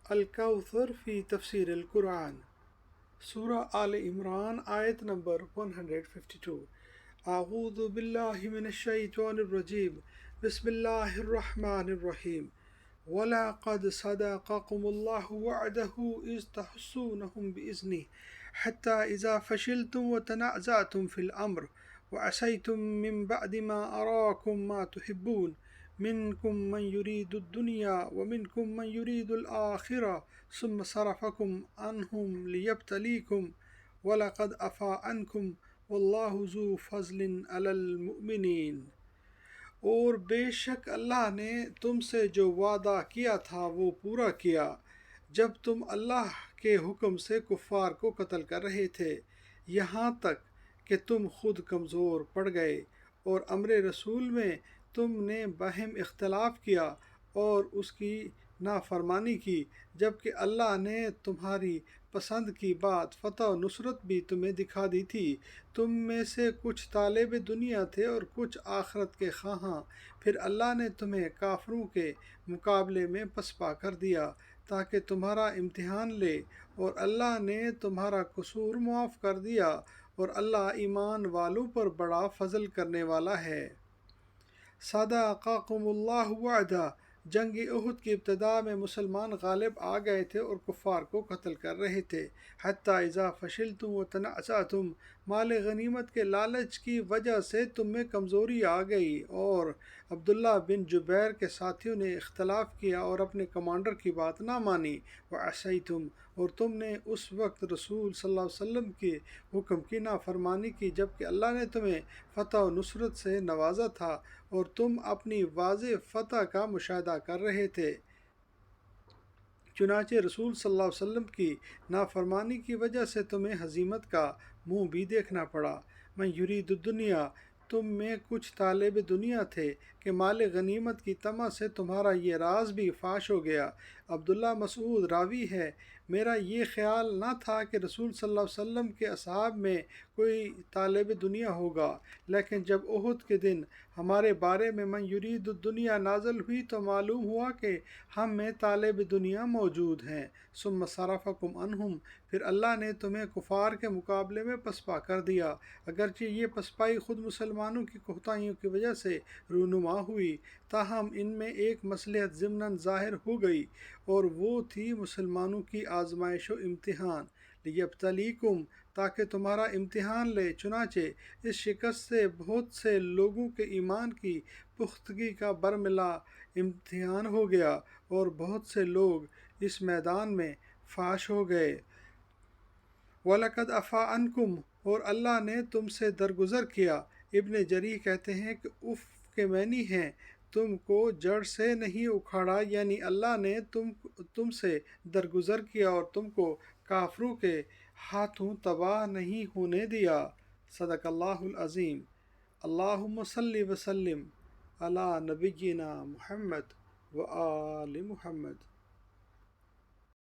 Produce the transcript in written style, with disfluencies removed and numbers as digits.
الکوثر فی تفسیر القرآن، سورہ آل عمران آیت نمبر 152۔ اعوذ باللہ من الشیطان الرجیم، بسم اللہ الرحمن الرحیم۔ وَلَقَدْ صَدَقَكُمُ اللَّهُ وَعْدَهُ إِذْ تَحُسُّونَهُم بِإِذْنِهِ حَتَّى إِذَا فَشِلْتُمْ وَتَنَازَعْتُمْ فِي الْأَمْرِ وَعَصَيْتُم مِّن بَعْدِ مَا أَرَاكُم مَّا تُحِبُّونَ منكم من يريد الدنيا ومنكم من يريد الآخرة ثم صرفكم عنهم ليبتليكم ولقد عفا عنكم والله ذو فضل على المؤمنين۔ اور بے شک اللہ نے تم سے جو وعدہ کیا تھا وہ پورا کیا جب تم اللہ کے حکم سے کفار کو قتل کر رہے تھے، یہاں تک کہ تم خود کمزور پڑ گئے اور امر رسول میں تم نے باہم اختلاف کیا اور اس کی نافرمانی کی، جبکہ اللہ نے تمہاری پسند کی بات فتح و نصرت بھی تمہیں دکھا دی تھی۔ تم میں سے کچھ طالب دنیا تھے اور کچھ آخرت کے خواہاں، پھر اللہ نے تمہیں کافروں کے مقابلے میں پسپا کر دیا تاکہ تمہارا امتحان لے، اور اللہ نے تمہارا قصور معاف کر دیا، اور اللہ ایمان والوں پر بڑا فضل کرنے والا ہے۔ صدقکم اللہ وعدہ، جنگ احد کی ابتدا میں مسلمان غالب آ گئے تھے اور کفار کو قتل کر رہے تھے۔ حتیٰ اذا فشلتم وتنازعتم، مال غنیمت کے لالچ کی وجہ سے تم میں کمزوری آ گئی اور عبداللہ بن جبیر کے ساتھیوں نے اختلاف کیا اور اپنے کمانڈر کی بات نہ مانی۔ وعصیتم، اور تم نے اس وقت رسول صلی اللہ علیہ وسلم کے حکم کی نافرمانی کی جبکہ اللہ نے تمہیں فتح و نصرت سے نوازا تھا اور تم اپنی واضح فتح کا مشاہدہ کر رہے تھے۔ چنانچہ رسول صلی اللہ علیہ وسلم کی نافرمانی کی وجہ سے تمہیں ہزیمت کا منہ بھی دیکھنا پڑا۔ من یرید الدنیا، تم میں کچھ طالب دنیا تھے کہ مال غنیمت کی طمع سے تمہارا یہ راز بھی فاش ہو گیا۔ عبداللہ مسعود راوی ہے، میرا یہ خیال نہ تھا کہ رسول صلی اللہ علیہ وسلم کے اصحاب میں کوئی طالب دنیا ہوگا، لیکن جب احد کے دن ہمارے بارے میں من یرید الدنیا نازل ہوئی تو معلوم ہوا کہ ہم میں طالب دنیا موجود ہیں۔ ثم صرفکم عنہم، پھر اللہ نے تمہیں کفار کے مقابلے میں پسپا کر دیا، اگرچہ یہ پسپائی خود مسلمانوں کی کوتاہیوں کی وجہ سے رونما ہوئی، تاہم ان میں ایک مصلحت ضمناً ظاہر ہو گئی اور وہ تھی مسلمانوں کی آزمائش و امتحان۔ لیبتلیکم، تاکہ تمہارا امتحان لے، چنانچہ اس شکست سے بہت سے لوگوں کے ایمان کی پختگی کا برملا امتحان ہو گیا اور بہت سے لوگ اس میدان میں فاش ہو گئے۔ وَلَقَدْ عَفَا عَنْكُمْ، اور اللہ نے تم سے درگزر کیا۔ ابن جریح کہتے ہیں کہ اف کے معنی ہیں تم کو جڑ سے نہیں اکھاڑا، یعنی اللہ نے تم سے درگزر کیا اور تم کو کافروں کے ہاتھوں تباہ نہیں ہونے دیا۔ صدق اللہ العظیم۔ اللہم صلی وسلم علی نبینا محمد و آل محمد۔